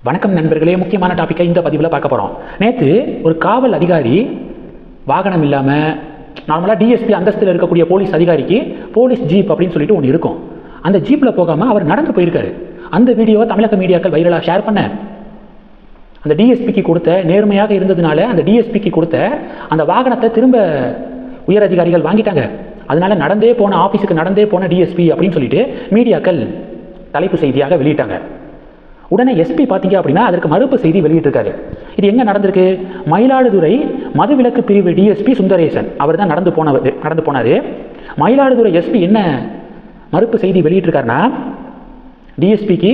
வணக்கம் நண்பர்களே, முக்கியமான டாப்பிக்கை இந்த பதிவில் பார்க்க போகிறோம். நேற்று ஒரு காவல் அதிகாரி வாகனம் இல்லாமல் நார்மலாக டிஎஸ்பி அந்தஸ்தில் இருக்கக்கூடிய போலீஸ் அதிகாரிக்கு போலீஸ் ஜீப் அப்படின்னு சொல்லிட்டு ஒன்று இருக்கும். அந்த ஜீப்பில் போகாமல் அவர் நடந்து போயிருக்காரு. அந்த வீடியோவை தமிழக மீடியாக்கள் வைரலாக ஷேர் பண்ண அந்த டிஎஸ்பிக்கு கொடுத்த நேர்மையாக இருந்ததுனால அந்த டிஎஸ்பிக்கு கொடுத்த அந்த வாகனத்தை திரும்ப உயர் அதிகாரிகள் வாங்கிட்டாங்க. அதனால நடந்தே போன ஆஃபீஸுக்கு நடந்தே போன டிஎஸ்பி அப்படின்னு சொல்லிட்டு மீடியாக்கள் தலைப்பு செய்தியாக வெளியிட்டாங்க. உடனே எஸ்பி பார்த்தீங்க அப்படின்னா அதற்கு மறுப்பு செய்தி வெளியிட்டிருக்காரு. இது எங்கே நடந்திருக்கு? மயிலாடுதுறை மதுவிலக்கு பிரிவு டிஎஸ்பி சுந்தரேசன் அவர் தான் நடந்து போனார். மயிலாடுதுறை எஸ்பி என்ன மறுப்பு செய்தி வெளியிட்டிருக்காருன்னா, டிஎஸ்பிக்கு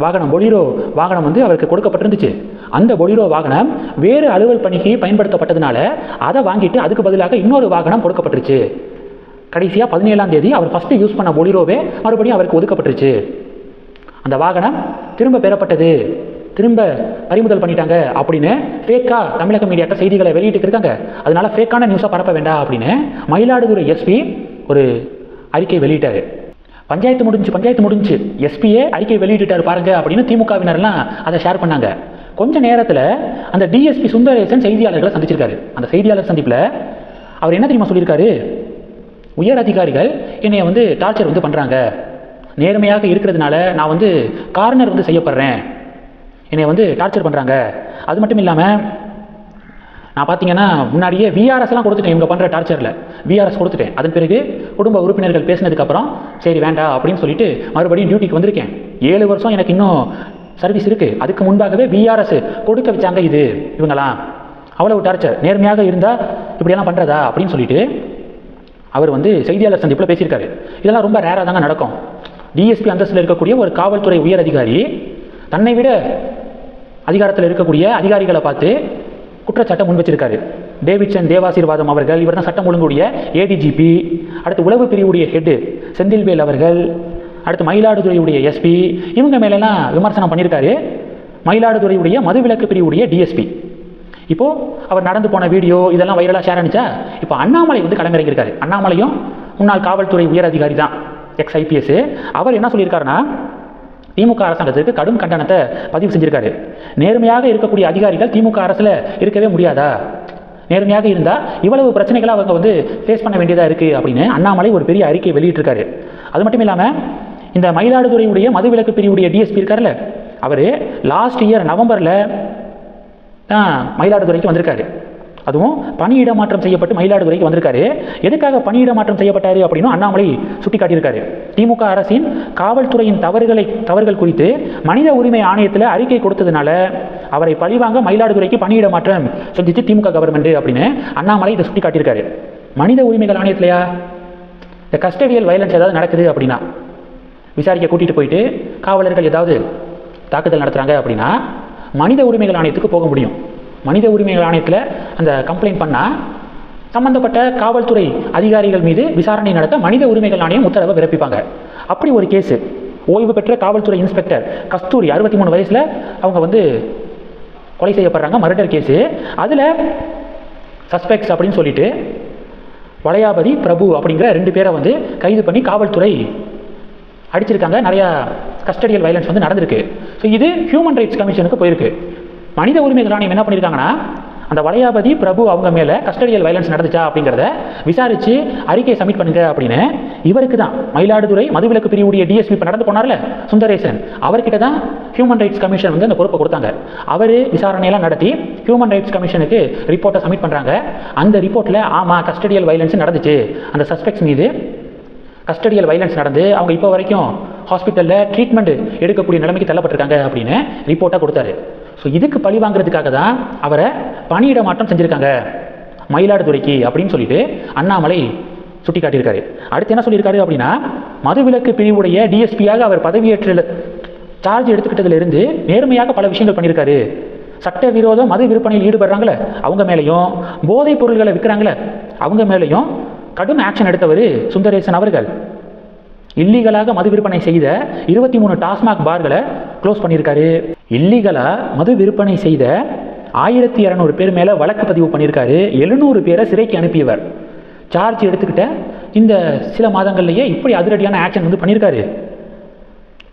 வாகனம் பொலிரோ வாகனம் அவருக்கு கொடுக்கப்பட்டிருந்துச்சு. அந்த பொலிரோ வாகனம் வேறு அலுவல் பணிக்கு பயன்படுத்தப்பட்டதுனால அதை வாங்கிட்டு அதுக்கு பதிலாக இன்னொரு வாகனம் கொடுக்கப்பட்டுருச்சு. கடைசியாக 17ஆம் தேதி அவர் ஃபஸ்ட்டு யூஸ் பண்ண பொலிரோவே மறுபடியும் அவருக்கு ஒதுக்கப்பட்டுருச்சு. அந்த வாகனம் திரும்ப பெறப்பட்டது, திரும்ப பறிமுதல் பண்ணிட்டாங்க அப்படின்னு ஃபேக்காக தமிழக மீடியாக்கள் செய்திகளை வெளியிட்டு இருக்காங்க. அதனால ஃபேக்கான நியூஸாக பரப்ப வேண்டாம் அப்படின்னு மயிலாடுதுறை எஸ்பி ஒரு அறிக்கை வெளியிட்டார். பஞ்சாயத்து முடிஞ்சு எஸ்பியே அறிக்கை வெளியிட்டார் பாருங்க அப்படின்னு திமுகவினர்லாம் அதை ஷேர் பண்ணாங்க. கொஞ்ச நேரத்தில் அந்த டிஎஸ்பி சுந்தரேசன் செய்தியாளர்களை சந்திச்சிருக்காரு. அந்த செய்தியாளர் சந்திப்பில் அவர் என்ன தெரியுமா சொல்லியிருக்காரு? உயர் அதிகாரிகள் என்னைய டார்ச்சர் பண்ணுறாங்க, நேர்மையாக இருக்கிறதுனால நான் கார்னர் செய்யப்படுறேன், என்னை டார்ச்சர் பண்ணுறாங்க. அது மட்டும் இல்லாமல் நான் பார்த்தீங்கன்னா முன்னாடியே விஆர்எஸ்லாம் கொடுத்துட்டேன். இவங்க பண்ணுற டார்ச்சரில் விஆர்எஸ் கொடுத்துட்டேன். அதன் பிறகு குடும்ப உறுப்பினர்கள் பேசினதுக்கப்புறம் சரி வேண்டாம் அப்படின்னு சொல்லிட்டு மறுபடியும் டியூட்டிக்கு வந்திருக்கேன். 7 வருஷம் எனக்கு இன்னும் சர்வீஸ் இருக்குது. அதுக்கு முன்பாகவே விஆர்எஸ் கொடுக்க வச்சாங்க. இவங்களாம் அவ்வளவு டார்ச்சர், நேர்மையாக இருந்தால் இப்படியெல்லாம் பண்ணுறதா அப்படின்னு சொல்லிட்டு அவர் செய்தியாளர் சந்திப்பில் பேசியிருக்காரு. இதெல்லாம் ரொம்ப ரேராக தாங்க நடக்கும். டிஎஸ்பி அந்தஸ்தில் இருக்கக்கூடிய ஒரு காவல்துறை உயர் அதிகாரி தன்னை விட அதிகாரத்தில் இருக்கக்கூடிய அதிகாரிகளை பார்த்து குற்றச்சாட்டை முன் வச்சிருக்காரு. டேவிட்சன் தேவாசீர்வாதம் அவர்கள், இவர் தான் சட்டம் ஒழுங்குடைய ஏடிஜிபி, அடுத்து உளவு பிரிவுடைய ஹெட்டு செந்தில்வேல் அவர்கள், அடுத்து மயிலாடுதுறையுடைய எஸ்பி, இவங்க மேலெல்லாம் விமர்சனம் பண்ணியிருக்காரு. மயிலாடுதுறையுடைய மதுவிலக்கு பிரிவுடைய டிஎஸ்பி இப்போது அவர் நடந்து போன வீடியோ இதெல்லாம் வைரலாக ஷேர் ஆனிச்சா. இப்போ அண்ணாமலை களமிறங்கியிருக்காரு. அண்ணாமலையும் முன்னாள் காவல்துறை உயர் அதிகாரி தான், எக்ஸ் ஐபிஎஸ். அவர் என்ன சொல்லியிருக்காருன்னா, திமுக அரசாங்கத்திற்கு கடும் கண்டனத்தை பதிவு செஞ்சிருக்காரு. நேர்மையாக இருக்கக்கூடிய அதிகாரிகள் திமுக அரசில் இருக்கவே முடியாதா? நேர்மையாக இருந்தால் இவ்வளவு பிரச்சனைகளை அவங்க ஃபேஸ் பண்ண வேண்டியதாக இருக்குது அப்படின்னு அண்ணாமலை ஒரு பெரிய அறிக்கை வெளியிட்டிருக்காரு. அது மட்டும் இல்லாமல் இந்த மயிலாடுதுறையுடைய மதுவிலக்கு பிரிவுடைய டிஎஸ்பி இருக்கார்ல, அவர் லாஸ்ட் இயர் நவம்பரில் தான் மயிலாடுதுறைக்கு வந்திருக்காரு. அதுவும் பணியிட மாற்றம் செய்யப்பட்டு மயிலாடுதுறைக்கு வந்திருக்காரு. எதுக்காக பணியிட மாற்றம் செய்யப்பட்டாரு அப்படின்னு அண்ணாமலை சுட்டி காட்டியிருக்காரு. திமுக அரசின் காவல்துறையின் தவறுகள் குறித்து மனித உரிமை ஆணையத்தில் அறிக்கை கொடுத்ததுனால அவரை பழிவாங்க மயிலாடுதுறைக்கு பணியிட மாற்றம் செஞ்சிச்சு திமுக கவர்மெண்ட் அப்படின்னு அண்ணாமலை இதை சுட்டி காட்டியிருக்காரு. மனித உரிமைகள் ஆணையத்திலையா இந்த கஸ்டடியல் வயலன்ஸ் ஏதாவது நடக்குது அப்படின்னா விசாரிக்க கூட்டிகிட்டு போயிட்டு காவலர்கள் ஏதாவது தாக்குதல் நடத்துகிறாங்க அப்படின்னா மனித உரிமைகள் ஆணையத்துக்கு போக முடியும். மனித உரிமைகள் ஆணையத்தில் அந்த கம்ப்ளைண்ட் பண்ணால் சம்பந்தப்பட்ட காவல்துறை அதிகாரிகள் மீது விசாரணை நடத்த மனித உரிமைகள் ஆணையம் உத்தரவை பிறப்பிப்பாங்க. அப்படி ஒரு கேஸு ஓய்வு பெற்ற காவல்துறை இன்ஸ்பெக்டர் கஸ்தூரி 63 வயசில் அவங்க கொலை செய்யப்படுறாங்க, மர்டர் கேஸு. அதில் சஸ்பெக்ட்ஸ் அப்படின்னு சொல்லிட்டு வளையாபதி பிரபு அப்படிங்கிற 2 பேரை கைது பண்ணி காவல்துறை அடிச்சிருக்காங்க. நிறையா கஸ்டடியல் வயலன்ஸ் நடந்திருக்கு. ஸோ இது ஹியூமன் ரைட்ஸ் கமிஷனுக்கு போயிருக்கு. மனித உரிமைகள் ஆணையம் என்ன பண்ணியிருக்காங்கன்னா, அந்த வளையாபதி பிரபு அவங்க மேலே கஸ்டடியல் வயலன்ஸ் நடந்துச்சா அப்படிங்கிறத விசாரித்து அறிக்கையை சப்மிட் பண்ணுங்க அப்படின்னு இவருக்கு தான் மயிலாடுதுறை மதுவிலக்கு பிரிவுடைய டிஎஸ்பி இப்போ நடந்து போனார்ல சுந்தரேசன், அவர்கிட்ட தான் ஹியூமன் ரைட்ஸ் கமிஷன் அந்த பொறுப்பை கொடுத்தாங்க. அவர் விசாரணையெல்லாம் நடத்தி ஹியூமன் ரைட்ஸ் கமிஷனுக்கு ரிப்போர்ட்டை சப்மிட் பண்ணுறாங்க. அந்த ரிப்போர்ட்டில் ஆமாம் கஸ்டடியல் வயலன்ஸ் நடந்துச்சு, அந்த சஸ்பெக்ட்ஸ் மீது கஸ்டடியல் வயலன்ஸ் நடந்து அவங்க இப்போ வரைக்கும் ஹாஸ்பிட்டலில் ட்ரீட்மெண்ட் எடுக்கக்கூடிய நிலைமைக்கு தள்ளப்பட்டிருக்காங்க அப்படின்னு ரிப்போர்ட்டாக கொடுத்தாரு. ஸோ இதுக்கு பழி வாங்குறதுக்காக தான் அவரை பணியிட மாற்றம் செஞ்சுருக்காங்க மயிலாடுதுறைக்கு அப்படின்னு சொல்லிட்டு அண்ணாமலை சுட்டி காட்டியிருக்காரு. அடுத்து என்ன சொல்லியிருக்காரு அப்படின்னா, மதுவிலக்கு பிரிவுடைய டிஎஸ்பியாக அவர் பதவியேற்ற சார்ஜ் எடுத்துக்கிட்டதுலேருந்து நேர்மையாக பல விஷயங்கள் பண்ணியிருக்காரு. சட்டவிரோத மது விற்பனையில் ஈடுபடுறாங்களே அவங்க மேலேயும், போதைப் பொருள்களை விற்கிறாங்களே அவங்க மேலேயும் கடும் ஆக்ஷன் எடுத்தவர் சுந்தரேசன் அவர்கள். இல்லீகலாக மது விற்பனை செய்த 23 டாஸ்மாக் பார்களை க்ளோஸ் பண்ணியிருக்காரு. இல்லீகலாக மது விற்பனை செய்த 1200 பேர் மேலே வழக்கு பதிவு பண்ணியிருக்காரு. 700 பேரை சிறைக்கு அனுப்பியவர். சார்ஜ் எடுத்துக்கிட்ட இந்த சில மாதங்கள்லேயே இப்படி அதிரடியான ஆக்ஷன் பண்ணியிருக்காரு.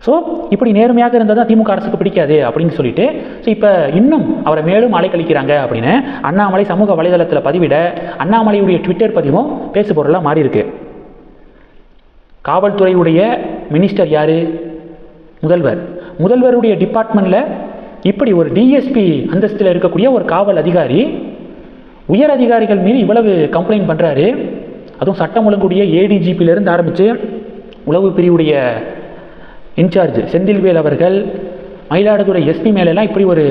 ஸோ இப்படி நேர்மையாக இருந்தால் தான் திமுக அரசுக்கு பிடிக்காது அப்படின்னு சொல்லிட்டு ஸோ இப்போ இன்னும் அவரை மேலும் அலைக்கழிக்கிறாங்க அப்படின்னு அண்ணாமலை சமூக வலைதளத்தில் பதிவிட அண்ணாமலையுடைய ட்விட்டர் பதிவும் பேசு பொருளாக மாறி இருக்கு. காவல்துறையுடைய மினிஸ்டர் யார்? முதல்வருடைய டிபார்ட்மெண்ட்டில் இப்படி ஒரு டிஎஸ்பி அந்தஸ்தில் இருக்கக்கூடிய ஒரு காவல் அதிகாரி உயர் அதிகாரிகள் மீது இவ்வளவு கம்ப்ளைண்ட் பண்ணுறாரு. அதுவும் சட்டம் ஒழுங்குடைய ஏடிஜிபியிலேருந்து ஆரம்பித்து உளவு பிரிவுடைய இன்சார்ஜ் செந்தில்வேல் அவர்கள் மயிலாடுதுறை எஸ்பி மேலெல்லாம் இப்படி ஒரு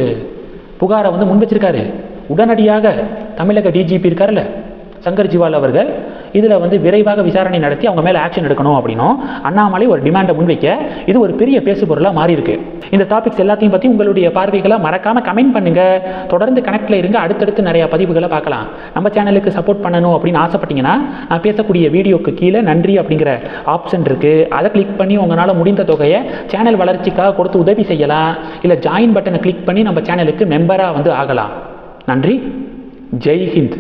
புகாரை முன் வச்சிருக்காரு. உடனடியாக தமிழக டிஜிபி இருக்கார்ல சங்கர் ஜிவால் அவர்கள் இதில் விரைவாக விசாரணை நடத்தி அவங்க மேலே ஆக்ஷன் எடுக்கணும் அப்படின்னும் அண்ணாமலை ஒரு டிமாண்டை முன்வைக்க இது ஒரு பெரிய பேசு பொருளாக மாறி இருக்கு. இந்த டாபிக்ஸ் எல்லாத்தையும் பற்றி உங்களுடைய பார்வைகளை மறக்காமல் கமெண்ட் பண்ணுங்கள். தொடர்ந்து கனெக்டில் இருங்க. அடுத்தடுத்து நிறையா பதிவுகளை பார்க்கலாம். நம்ம சேனலுக்கு சப்போர்ட் பண்ணணும் அப்படின்னு ஆசைப்பட்டீங்கன்னா நான் பேசக்கூடிய வீடியோக்கு கீழே நன்றி அப்படிங்கிற ஆப்ஷன் இருக்குது. அதை கிளிக் பண்ணி உங்களால் முடிந்த தொகையை சேனல் வளர்ச்சிக்காக கொடுத்து உதவி செய்யலாம். இல்லை ஜாயின் பட்டனை கிளிக் பண்ணி நம்ம சேனலுக்கு மெம்பராக ஆகலாம். நன்றி. ஜெய் ஹிந்த்.